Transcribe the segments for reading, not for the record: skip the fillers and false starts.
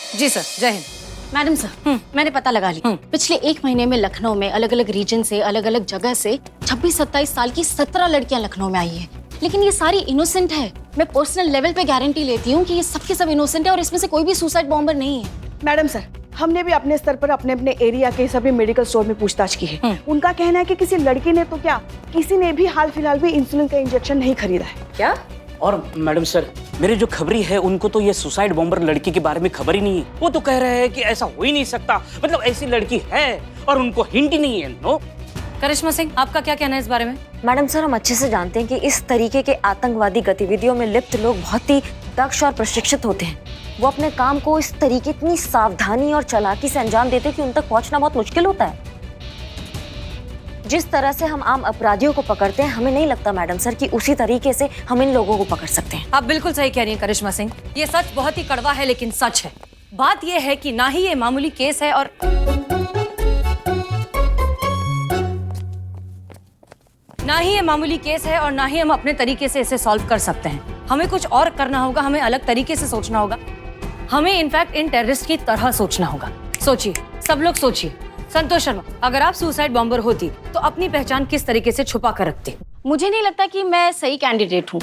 जी sir, जय हिंद। Madam sir, मैंने पता लगा लिया। पिछले 1 महीने में लखनऊ में अलग अलग रीजन से, अलग अलग जगह से 26-27 साल की 17 लड़कियां लखनऊ में आई है। लेकिन ये सारी इनोसेंट है। मैं पर्सनल लेवल पे गारंटी लेती हूँ कि ये सबके सब इनोसेंट है और इसमें से कोई भी सुसाइड बॉम्बर नहीं है। मैडम सर, हमने भी अपने स्तर पर अपने अपने एरिया के सभी मेडिकल स्टोर में पूछताछ की है। उनका कहना है कि किसी लड़की ने तो क्या, किसी ने भी हाल फिलहाल में इंसुलिन का इंजेक्शन नहीं खरीदा है। क्या? और मैडम सर, मेरे जो खबरी है उनको तो ये सुसाइड बॉम्बर लड़की के बारे में खबर ही नहीं है। वो तो कह रहे हैं कि ऐसा हो ही नहीं सकता, मतलब ऐसी लड़की है और उनको हिंट ही नहीं है। नो। करिश्मा सिंह, आपका क्या कहना है इस बारे में? मैडम सर, हम अच्छे से जानते हैं कि इस तरीके के आतंकवादी गतिविधियों में लिप्त लोग बहुत ही दक्ष और प्रशिक्षित होते हैं। वो अपने काम को इस तरीके, इतनी सावधानी और चालाकी से अंजाम देते हैं कि उन तक पहुंचना बहुत मुश्किल होता है। जिस तरह से हम आम अपराधियों को पकड़ते हैं, हमें नहीं लगता मैडम सर कि उसी तरीके से हम इन लोगों को पकड़ सकते हैं। आप बिल्कुल सही कह रही हैं करिश्मा सिंह। ये सच बहुत ही कड़वा है लेकिन सच है। बात ये है कि ना ही ये मामूली केस है और ना ही हम अपने तरीके से इसे सॉल्व कर सकते हैं। हमें कुछ और करना होगा, हमें अलग तरीके से सोचना होगा। हमें इनफैक्ट इन टेररिस्ट की तरह सोचना होगा। सोचिए, सब लोग सोचिए। संतोष शर्मा, अगर आप सुसाइड बॉम्बर होती तो अपनी पहचान किस तरीके से छुपा कर रखती? मुझे नहीं लगता कि मैं सही कैंडिडेट हूँ।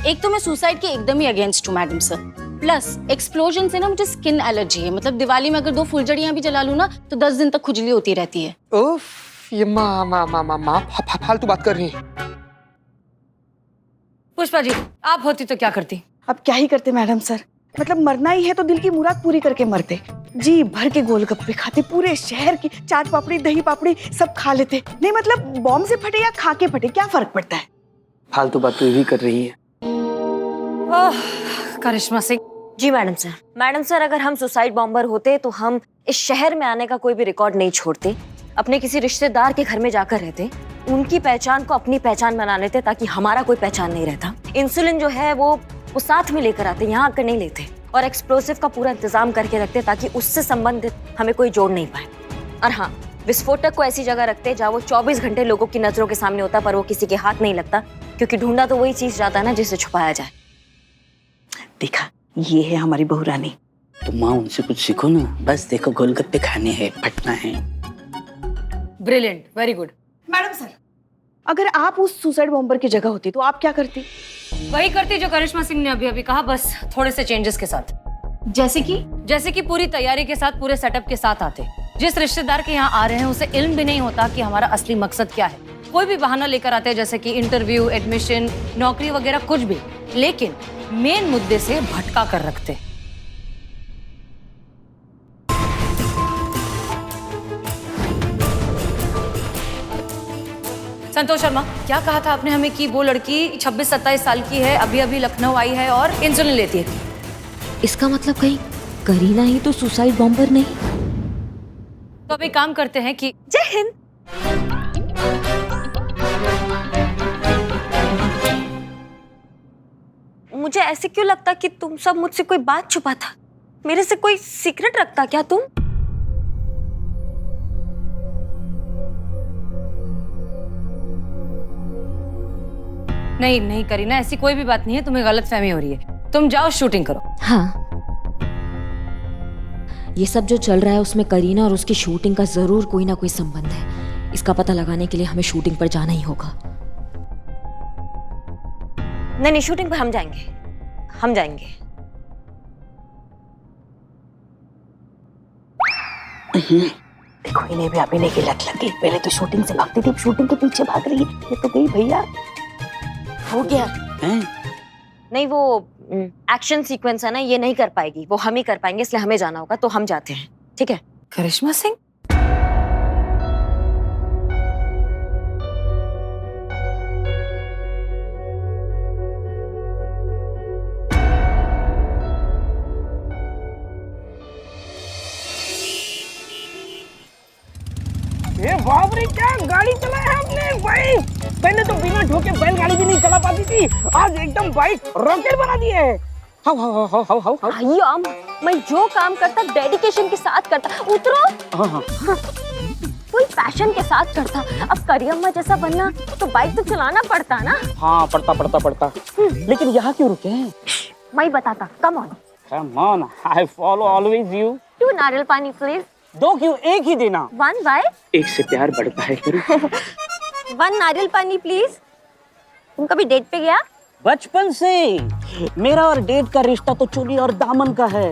एक तो मैं सुसाइड के एकदम ही अगेंस्ट हूँ मैडम सर। प्लस एक्सप्लोजन से ना मुझे स्किन एलर्जी है। मतलब दिवाली में अगर 2 फुलझड़ियाँ भी जला लूँ ना तो 10 दिन तक खुजली होती रहती है। उफ, ये माँ फालतू बात कर रही है। पुष्पा जी, आप होती तो क्या करती? अब क्या ही करते मैडम सर, मतलब मरना ही है तो दिल की मुराद पूरी करके मरते। जी भर के गोलगप्पे खाते, पूरे शहर की चाट पापड़ी, दही पापड़ी सब खा लेते। नहीं मतलब बॉम्ब से फटे या खा के फटे, क्या फर्क पड़ता है। फालतू बात तो यही कर रही है। करिश्मा सिंह। जी मैडम सर। मैडम सर, अगर हम सुसाइड बॉम्बर होते तो हम इस शहर में आने का कोई भी रिकॉर्ड नहीं छोड़ते। अपने किसी रिश्तेदार के घर में जाकर रहते, उनकी पहचान को अपनी पहचान बना लेते ताकि हमारा कोई पहचान नहीं रहता। इंसुलिन जो है वो साथ में लेकर आते, यहाँ आकर नहीं लेते। और एक्सप्लोसिव का पूरा इंतजाम करके रखते ताकि उससे संबंधित हमें कोई जोड़ नहीं पाए। और हाँ, विस्फोटक को ऐसी जगह रखते जहाँ वो 24 घंटे लोगों की नजरों के सामने होता पर वो किसी के हाथ नहीं लगता, क्योंकि ढूंढा तो वही चीज जाता है ना जिसे छुपाया जाए। देखा, ये है हमारी बहू रानी। तो माँ उनसे कुछ सीखो ना। बस देखो, गोलगप्पे खाने हैं, फटना है। Brilliant, very good. Madam sir, अगर आप उस सुसाइड बॉम्बर की जगह होती तो आप क्या करती? वही करती जो करिश्मा सिंह ने अभी अभी कहा, बस थोड़े से चेंजेस के साथ। जैसे कि पूरी तैयारी के साथ, पूरे सेटअप के साथ आते। जिस रिश्तेदार के यहाँ आ रहे हैं उसे इल्म भी नहीं होता कि हमारा असली मकसद क्या है। कोई भी बहाना लेकर आते हैं, जैसे कि इंटरव्यू, एडमिशन, नौकरी वगैरह कुछ भी, लेकिन मेन मुद्दे से भटका कर रखते। संतोष शर्मा, क्या कहा था आपने हमें कि वो लड़की 26-27 साल की है, अभी अभी लखनऊ आई है और इंसुलिन लेती है? इसका मतलब कहीं करीना ही तो सुसाइड बॉम्बर नहीं? तो अब एक काम करते हैं कि जय हिंद। मुझे ऐसे क्यों लगता कि तुम सब मुझसे कोई बात छुपाता? मेरे से कोई सीक्रेट रखता क्या तुम? नहीं करीना, ऐसी कोई भी बात नहीं है। तुम्हें गलतफहमी हो रही है। तुम जाओ शूटिंग करो। हाँ, ये सब जो चल रहा है उसमें करीना और उसकी शूटिंग का जरूर कोई ना कोई संबंध है। इसका पता लगाने के लिए हमें शूटिंग पर जाना ही होगा। नहीं, शूटिंग पर हम जाएंगे। देखो, इन्हें भी अभिनय की लत लगी। पहले तो शूटिंग से भागती थी, शूटिंग के पीछे भाग रही है। ये तो गई भैया। हो गया हैं? नहीं, वो एक्शन सीक्वेंस है ना, ये नहीं कर पाएगी, वो हम ही कर पाएंगे, इसलिए हमें जाना होगा। तो हम जाते हैं, ठीक है? करिश्मा सिंह, ये बाप रे, क्या गाड़ी चलाया आपने भाई। पहले तो बिना ठोके बैलगाड़ी भी नहीं चला पाती थी, आज एकदम बाइक रॉकेट बना दी है। भैया, मैं जो काम करता डेडिकेशन के साथ करता। उतरो। हाँ। फुल पैशन के साथ करता। अब करियम्मा जैसा बनना तो बाइक तो चलाना पड़ता ना। हाँ, पड़ता। लेकिन यहाँ क्यों रुके हैं? मैं बताता, come on. Come on, I follow always you. 2 नारियल पानी प्लीज। 2 क्यों, एक ही देना। 1 बाय। एक से प्यार बढ़ता है करू। 1 नारियल पानी प्लीज। तुम कभी डेट पे गया? बचपन से मेरा और डेट का रिश्ता तो चोली और दामन का है।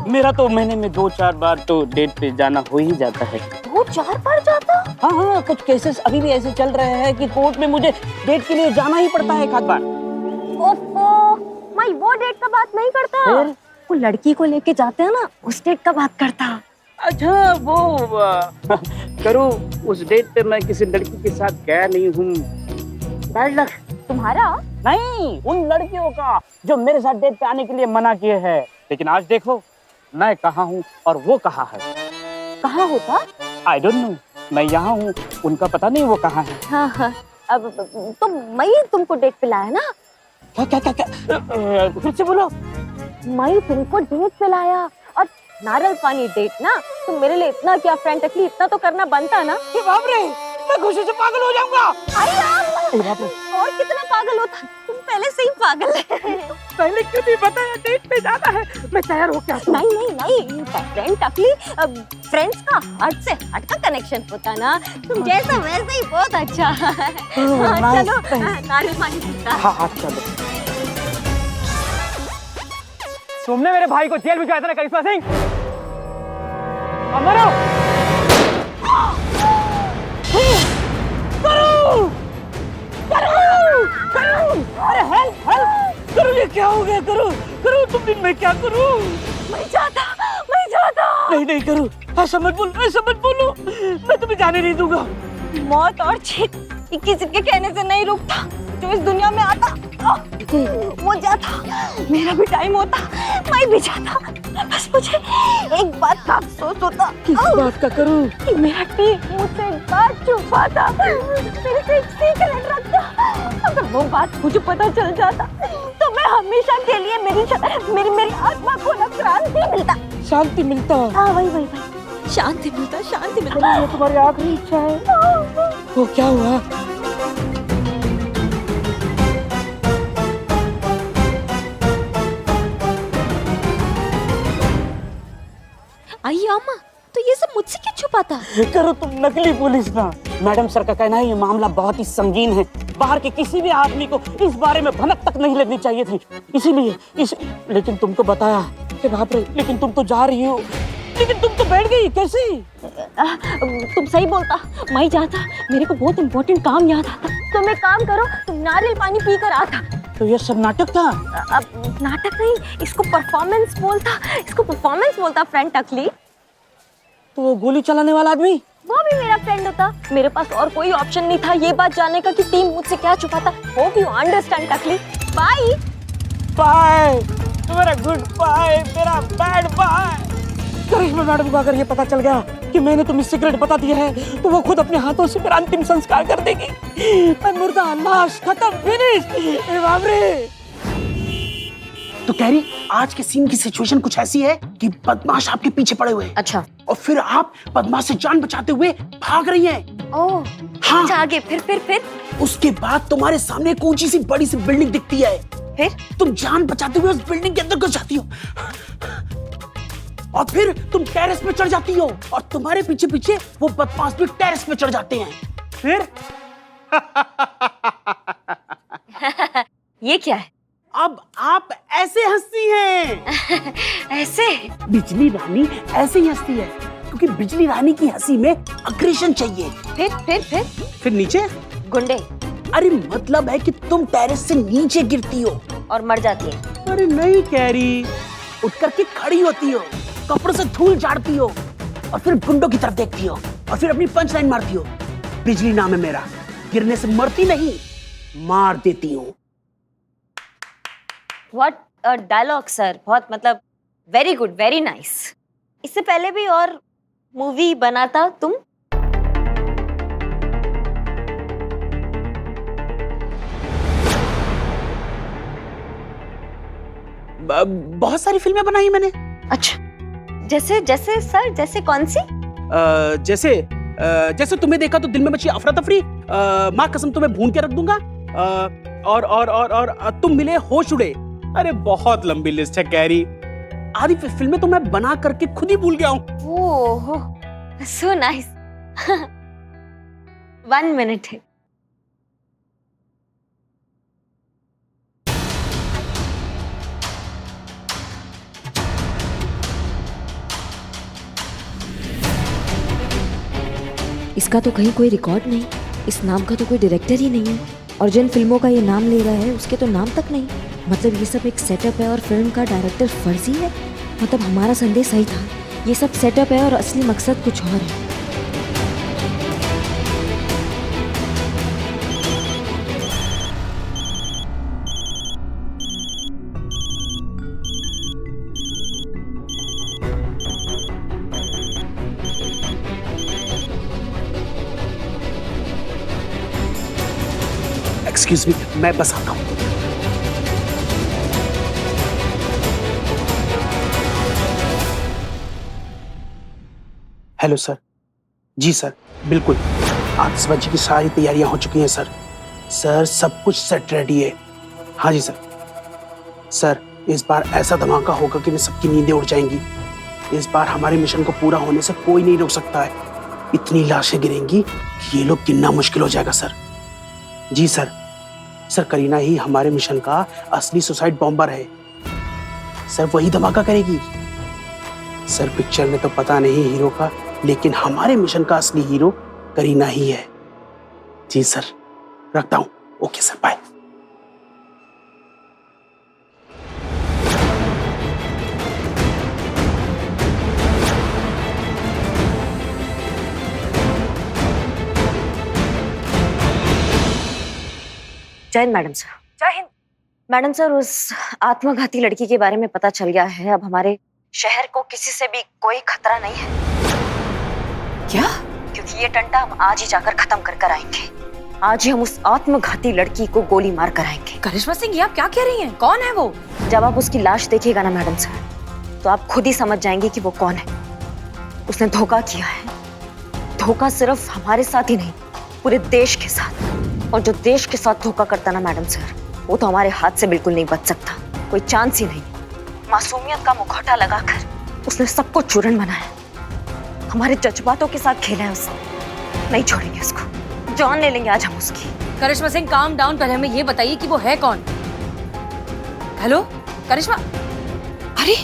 मेरा तो महीने में 2-4 बार तो डेट पे जाना हो ही जाता है। 2-4 बार जाता? हाँ हाँ, कुछ केसेस अभी भी ऐसे चल रहे हैं कि कोर्ट में मुझे डेट के लिए जाना ही पड़ता है 1 बार। ओफो, मैं वो डेट का बात नहीं करता। वो लड़की को लेके जाते हैं ना, उस डेट का बात करता। अच्छा वो करू, उस डेट पे मैं किसी लड़की के साथ गया नहीं हूँ। Bad luck. तुम्हारा? नहीं, उन लड़कियों का जो मेरे साथ डेट पे आने के लिए मना किए हैं। लेकिन आज देखो, मैं कहाँ हूँ और वो कहाँ है। कहाँ होता? आई डोंट नो, मैं यहाँ हूँ, उनका पता नहीं वो कहाँ है। हाँ हाँ, अब तो मैं तुमको डेट पे लाया ना। क्या क्या क्या क्या, फिर से बोलो। मैं तुमको डेट पे लाया और नारियल पानी डेट ना, तुम मेरे लिए इतना क्या फ्रेंडली, इतना तो करना बनता ना। ये बाप रे, मैं खुशी से पागल हो जाऊंगा। अरे यार, और कितना पागल होता, तुम पहले से ही पागल है। पहले क्यों नहीं बताया डेट पे जाना है? मैं तैयार हो क्या? नहीं नहीं नहीं, फ्रेंड टकली, फ्रेंड्स का हार्ट से हार्ट का कनेक्शन होता ना, तुम जैसा वैसा ही बहुत अच्छा है। हाँ, चलो नारियल पानी पीता। हाँ चलो। तुमने मेरे भाई को जेल भिजवाया था ना करिश्मा सिंह? अमरो! अरे हेल्प हेल्प करो, ये क्या हो गया? करो करो, तुम दिन में क्या करूं? मैं जाता, मैं जाता। नहीं नहीं करो, ऐसा मत बोलो, ऐसा मत बोलो, मैं तुम्हें जाने नहीं दूंगा। मौत और चीख किसी के कहने से नहीं रुकता। जो इस दुनिया में आता वो जाता, मेरा भी टाइम होता, मैं भी जाता। बस मुझे एक बात का अफसोस होता। किस बात का करूं? कि मेरा टीम मुझसे एक बात छुपाता, मेरे से एक सीक्रेट रखता। अगर वो बात मुझे पता चल जाता तो मैं हमेशा के लिए मेरी आत्मा को ना क्रांति मिलता। शांति मिलता? हाँ वही शांति मिलता, शांति मिलता। ये तुम्हारी आखिरी इच्छा है। वो क्या हुआ? आई अम्मा, तो ये सब मुझसे क्यों छुपाता? करो, तुम नकली पुलिस ना। मैडम सर का कहना है ये मामला बहुत ही संगीन है, बाहर के किसी भी आदमी को इस बारे में भनक तक नहीं लगनी चाहिए थी, इसीलिए लेकिन तुमको बताया कि बाप रे, लेकिन तुम तो जा रही हो। लेकिन तुम तो बैठ गई, कैसे? तुम सही बोलता, मैं जाता, मेरे को बहुत इम्पोर्टेंट काम याद आता। तुम एक काम करो, तुम नारियल पानी पी कर आता। तो ये सब नाटक था? अब नाटक नहीं, इसको परफॉर्मेंस बोलता फ्रेंड टकली। तो वो गोली चलाने वाला आदमी? वो भी मेरा फ्रेंड होता। मेरे पास और कोई ऑप्शन नहीं था ये बात जानने का कि टीम मुझसे क्या छुपाता। होप यू अंडरस्टैंड टकली। बाय बाय, तुम्हारा गुड बाय, मेरा बैड बाय। करिश्मा मैडम को अगर ये पता चल गया कि मैंने तुम्हें सीक्रेट बता दिया है तो वो खुद अपने हाथों से मेरा अंतिम संस्कार कर देगी। मैं मुर्दा, लाश, खत्म, फिनिश। बाप रे। तो कह रही, आज के सीन की सिचुएशन कुछ ऐसी है कि बदमाश आपके पीछे पड़े हुए हैं। अच्छा। और फिर आप बदमाश से जान बचाते हुए भाग रही हैं। ओह, हाँ। आगे फिर उसके बाद तुम्हारे सामने एक ऊंची सी बड़ी सी बिल्डिंग दिखती है। फिर तुम जान बचाते हुए उस बिल्डिंग के अंदर घुस जाती हो और फिर तुम टेरेस पे चढ़ जाती हो और तुम्हारे पीछे पीछे वो बदमाश भी टेरेस पे चढ़ जाते हैं। फिर ये क्या है? अब आप ऐसे हंसती हैं। ऐसे? बिजली रानी ऐसे ही हंसती है क्योंकि बिजली रानी की हंसी में अग्रेशन चाहिए। फिर नीचे गुंडे। अरे मतलब है कि तुम टेरेस से नीचे गिरती हो और मर जाती है। अरे नहीं कैरी, उठ करके खड़ी होती हो, कपड़ों से धूल झाड़ती हो और फिर गुंडों की तरफ देखती हो और फिर अपनी पंच लाइन मारती हो। बिजली नाम है मेरा, गिरने से मरती नहीं, मार देती हूँ। व्हाट अ डायलॉग सर, बहुत मतलब वेरी गुड, वेरी नाइस। इससे पहले भी और मूवी बनाता तुम? बहुत सारी फिल्में बनाई मैंने। अच्छा, जैसे सर, जैसे कौन सी? जैसे तुम्हें देखा तो दिल में मची अफरा तफरी, माँ कसम तुम्हें भून के रख दूंगा, और तुम मिले होश उड़े। अरे बहुत लंबी लिस्ट है कैरी। आधी फिल्में तो मैं बना करके खुद ही भूल गया हूँ। ओह सो नाइस। 1 मिनट है। इसका तो कहीं कोई रिकॉर्ड नहीं, इस नाम का तो कोई डायरेक्टर ही नहीं है, और जिन फिल्मों का ये नाम ले रहा है उसके तो नाम तक नहीं। मतलब ये सब एक सेटअप है और फिल्म का डायरेक्टर फर्जी है। मतलब हमारा संदेह सही था, ये सब सेटअप है और असली मकसद कुछ और है। एक्सक्यूज मी, मैं बस आता हूँ। Hello sir. जी सर, बिल्कुल आतिशबाजी की सारी तैयारियां हो चुकी हैं सर। सर सब कुछ सेट रेडी है। हाँ जी सर। सर इस बार ऐसा धमाका होगा कि सबकी नींदें उड़ जाएंगी। इस बार हमारे मिशन को पूरा होने से कोई नहीं रोक सकता है। इतनी लाशें गिरेंगी कि ये लोग गिनना मुश्किल हो जाएगा सर। जी सर। सर करीना ही हमारे मिशन का असली सुसाइड बॉम्बर है। सर वही धमाका करेगी। सर पिक्चर में तो पता नहीं हीरो का, लेकिन हमारे मिशन का असली हीरो करीना ही है। जी सर, रखता हूं। Okay sir, bye. जय हिंद मैडम सर। जय हिंद। मैडम सर, उस आत्मघाती लड़की के बारे में पता चल गया है। अब हमारे शहर को किसी से भी कोई खतरा नहीं है। क्या? क्योंकि ये टंटा हम आज ही जाकर खत्म कर कर आएंगे। आज ही हम उस आत्मघाती लड़की को गोली मार कर आएंगे। करिश्मा सिंह, ये आप क्या कह रही हैं? कौन है वो? जब आप उसकी लाश देखिएगा ना मैडम सर, तो आप खुद ही समझ जाएंगे कि वो कौन है। उसने धोखा किया है। धोखा सिर्फ हमारे साथ ही नहीं, पूरे देश के साथ। और जो देश के साथ धोखा करता ना मैडम सर, वो तो हमारे हाथ से बिल्कुल नहीं बच सकता। कोई चांस ही नहीं। मासूमियत का मुखौटा लगाकर उसने सबको चूरन बनाया। हमारे जज्बातों के साथ खेला है उसने। नहीं छोड़ेंगे उसको। जान ले लेंगे आज हम उसकी। करिश्मा सिंह, काम डाउन। पहले हमें ये बताइए कि वो है कौन? हेलो करिश्मा। अरे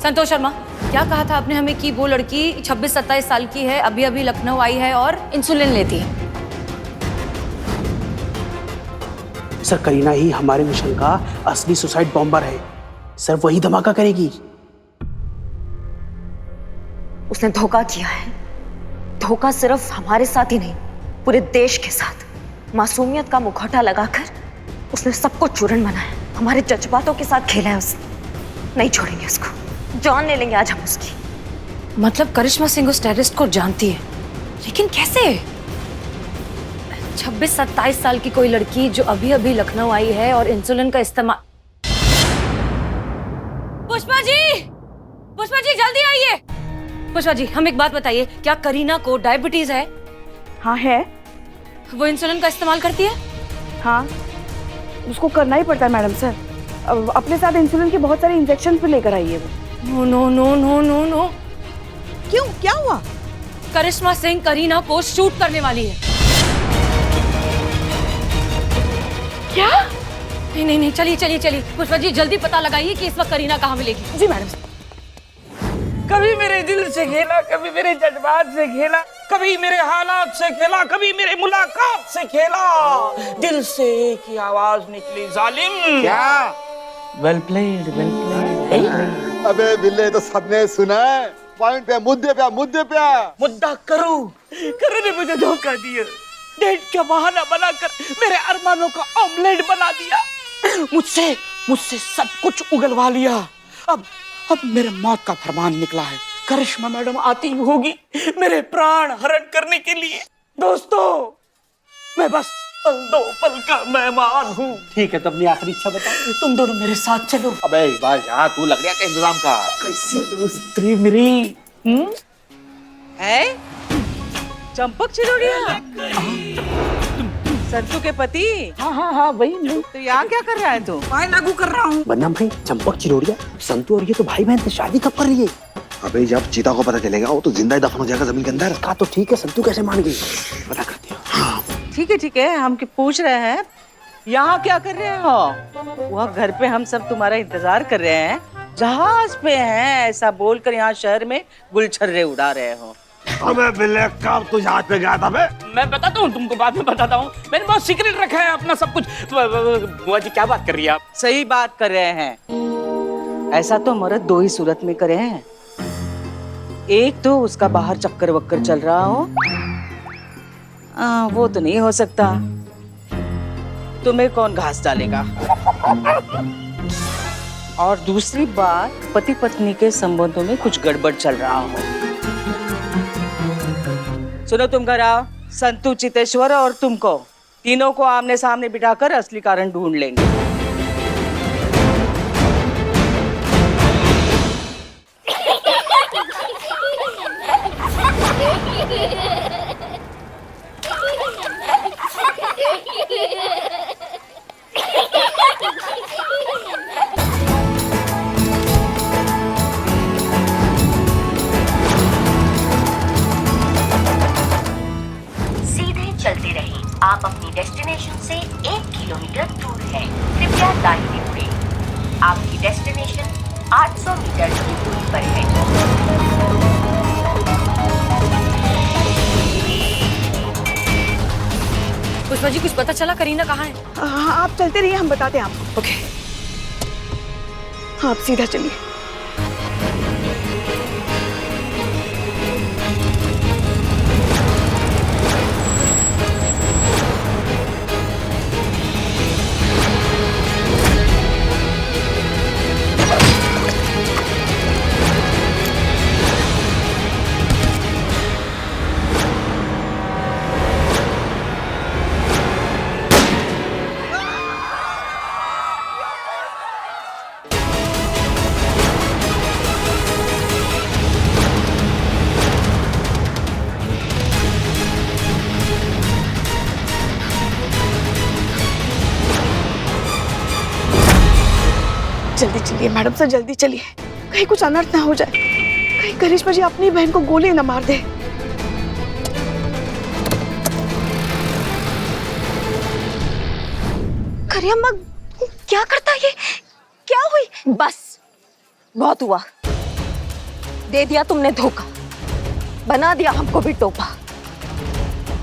संतोष शर्मा, क्या कहा था आपने हमें कि वो लड़की 26-27 साल की है, अभी अभी लखनऊ आई है और इंसुलिन लेती है? सर करीना ही हमारे मिशन का असली सुसाइड बॉम्बर है। सर वही धमाका करेगी। उसने धोखा किया है। धोखा सिर्फ हमारे साथ ही नहीं, पूरे देश के साथ। मासूमियत का मुखौटा लगाकर उसने सबको चूरन बनाया। हमारे जज्बातों के साथ खेला है उसने। नहीं छोड़ेंगे उसको। जान ले लेंगे आज हम उसकी। मतलब करिश्मा सिंह उस टेररिस्ट को जानती है, लेकिन कैसे? 26-27 साल की कोई लड़की जो अभी अभी लखनऊ आई है और इंसुलिन का इस्तेमाल। पुष्पा जी जल्दी आइए। पुष्पा जी, हम एक बात बताइए, क्या करीना को डायबिटीज है? हाँ है। वो इंसुलिन का इस्तेमाल करती है? हाँ, उसको करना ही पड़ता है मैडम सर। अपने साथ इंसुलिन के बहुत सारे इंजेक्शन भी लेकर आई है वो। No no no no no. क्यों, क्या हुआ? करिश्मा सिंह करीना को शूट करने वाली है। क्या? नहीं, चलिए पुष्पा जी, जल्दी पता लगाइए कि इस वक्त करीना कहाँ मिलेगी। जी मैडम। कभी मेरे दिल से खेला, कभी मेरे जज्बात से खेला, कभी मेरे हालात से खेला, कभी मेरे मुलाकात से खेला। दिल से एक ही आवाज निकली, जालिम। क्या? Well played, well played. अबे बिल्ले, तो सबने सुना है। पॉइंट पे, मुद्दे पे। मुद्दा करो ने मुझे धोखा दिया। डेट का बहाना बनाकर मेरे अरमानों का ऑमलेट बना दिया। मुझसे सब कुछ उगलवा लिया। अब मेरे मौत का फरमान निकला है। करिश्मा मैडम आती होगी मेरे प्राण हरण करने के लिए। दोस्तों, मैं बस दो पल का मेहमान हूँ। ठीक है, तो अपनी आखिरी इच्छा बताओ। तुम दोनों मेरे साथ चलो। अबे भाई, यहाँ तू लकड़ियाँ का इंतजाम कर। कैसी दोस्ती मेरी। है चंपक चिरोड़िया। संतू के पति? हाँ हाँ हाँ वही तो यहाँ क्या कर रहा है तू? मैं लागू कर रहा हूँ। वरना भाई चंपक चिरोड़िया संतू और ये तो भाई बहन थे, शादी कब कर रही है? अबे जब चीता को पता चलेगा वो तो जिंदा ही दफन हो जाएगा जमीन के अंदर। कहा तो ठीक है, संतू कैसे मान गई? पता करती हूँ। हाँ। ठीक है, हम पूछ रहे हैं यहाँ क्या कर रहे हो? वहाँ घर पे हम सब तुम्हारा इंतजार कर रहे हैं, जहाज पे हैं ऐसा बोलकर यहाँ शहर में गुलछर्रे उड़ा रहे हो। अबे बिल्ले कब तू जहाज पे गया था बे? मैं बताता हूँ तुमको, बाद में बताता हूँ। मैंने बहुत सीक्रेट रखा है अपना सब कुछ। बुआ जी क्या बात कर रही है आप? सही बात कर रहे हैं। ऐसा तो मर्द दो ही सूरत में करे हैं, एक तो उसका बाहर चक्कर वक्कर चल रहा हो, वो तो नहीं हो सकता। तुम्हें कौन घास डालेगा? और दूसरी बात, पति पत्नी के संबंधों में कुछ गड़बड़ चल रहा हो। सुनो, तुम घर आओ, संतू, चितेश्वर और तुमको तीनों को आमने सामने बिठाकर असली कारण ढूंढ लेंगे। चलते रहिए, आप अपनी डेस्टिनेशन से 1 किलोमीटर दूर हैं। कृपया दाहिने मुड़ें। आपकी डेस्टिनेशन 800 मीटर की दूरी पर है। पुष्पा जी कुछ पता चला करीना कहाँ है? हाँ, आप चलते रहिए, हम बताते हैं आपको। ओके। आप सीधा चलिए। जल्दी चलिए मैडम सर, जल्दी चलिए, कहीं कुछ अनर्थ ना हो जाए, कहीं करिश्मा जी अपनी बहन को गोली ना मार दे। करियम्मा क्या करता ये? क्या हुई? बस बहुत हुआ, दे दिया तुमने धोखा, बना दिया हमको भी टोपा।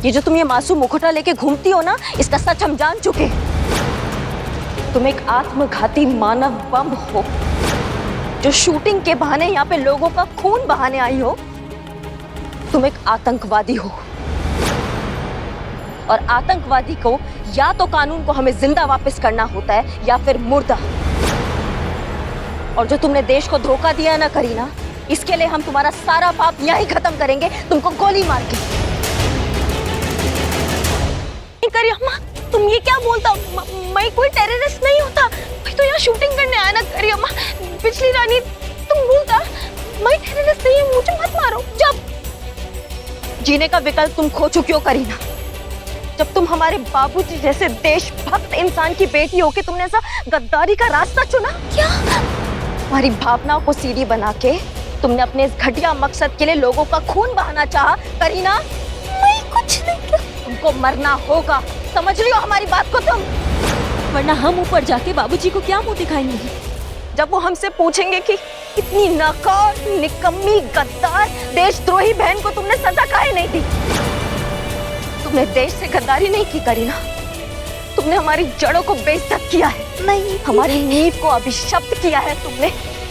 ये जो तुम ये मासूम मुखौटा लेके घूमती हो ना, इसका सच हम जान चुके। तुम एक आत्मघाती मानव बम हो जो शूटिंग के बहाने यहाँ पे लोगों का खून बहाने आई हो। तुम एक आतंकवादी हो, और आतंकवादी को या तो कानून को हमें जिंदा वापस करना होता है या फिर मुर्दा। और जो तुमने देश को धोखा दिया ना करीना, इसके लिए हम तुम्हारा सारा पाप यहीं खत्म करेंगे, तुमको गोली मार के। करियम्मा तुम ये क्या बोलता? मैं कोई टेररिस्ट नहीं होता, मैं तो यहाँ शूटिंग करने आया ना करियम्मा। पिछली रानी तुम भूलता, मैं टेररिस्ट नहीं हूँ, मुझे मत मारो। जब जीने का विकल्प तुम खो चुकी हो करीना, जब तुम हमारे बाबूजी जैसे देशभक्त इंसान की बेटी हो के तुमने ऐसा गद्दारी का रास्ता चुना। क्या हमारी भावनाओं को सीढ़ी बना के तुमने अपने इस घटिया मकसद के लिए लोगों का खून बहाना चाहा करीना? मैं कुछ नहीं किया। तुमको मरना होगा, समझ रही हो हमारी बात को तुम? वरना हम ऊपर जाके बाबूजी को क्या मुंह दिखाएंगे जब वो हमसे पूछेंगे कि इतनी नाकाम, निकम्मी, गद्दार, देशद्रोही बहन को तुमने सजा काहे नहीं दी? तुमने देश से गद्दारी नहीं की करीना, तुमने हमारी जड़ों को बेइज्जत किया है। नहीं, हमारी नींव को अभिशप्त किया है तुमने।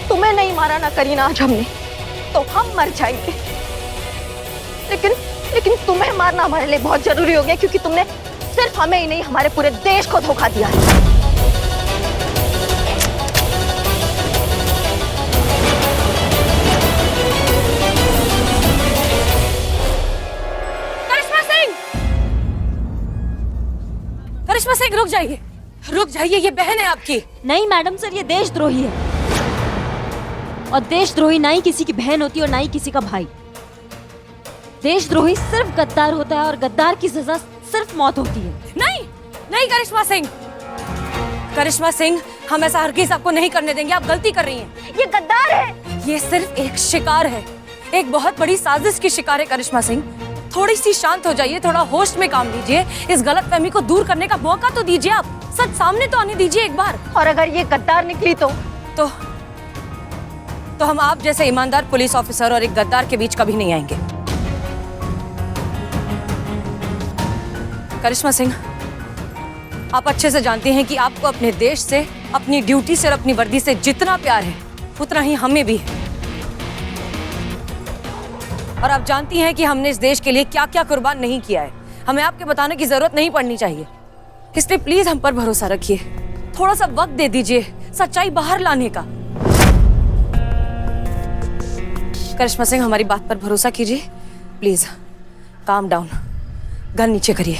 तुम्हें नहीं मारा ना करीना आज हमने, तो हम मर जाएंगे। लेकिन तुम्हें मारना हमारे लिए बहुत जरूरी हो गया, क्योंकि तुमने सिर्फ हमें ही नहीं हमारे पूरे देश को धोखा दिया है। करिश्मा सिंह रुक जाइए, रुक जाइए, ये बहन है आपकी। नहीं मैडम सर, ये देशद्रोही है, और देशद्रोही ना ही किसी की बहन होती है और ना ही किसी का भाई। देशद्रोही सिर्फ गद्दार होता है, और गद्दार की सजा सिर्फ मौत होती है। नहीं नहीं करिश्मा सिंह, करिश्मा सिंह, हम ऐसा हरगिज आपको नहीं करने देंगे। आप गलती कर रही हैं। ये गद्दार है। ये सिर्फ एक शिकार है, एक बहुत बड़ी साजिश की शिकार है करिश्मा सिंह। थोड़ी सी शांत हो जाइए, थोड़ा होश में काम लीजिए। इस गलतफहमी को दूर करने का मौका तो दीजिए। आप सच सामने तो आने दीजिए एक बार। और अगर ये गद्दार निकली तो हम आप जैसे ईमानदार पुलिस ऑफिसर और एक गद्दार के बीच कभी नहीं आएंगे। करिश्मा सिंह, आप अच्छे से जानती हैं कि आपको अपने देश से, अपनी ड्यूटी से और अपनी वर्दी से जितना प्यार है उतना ही हमें भी है। और आप जानती हैं कि हमने इस देश के लिए क्या क्या कुर्बान नहीं किया है। हमें आपके बताने की जरूरत नहीं पड़नी चाहिए। इसलिए प्लीज हम पर भरोसा रखिए, थोड़ा सा वक्त दे दीजिए सच्चाई बाहर लाने का। करिश्मा सिंह, हमारी बात पर भरोसा कीजिए प्लीज। काम डाउन, गन नीचे करिए।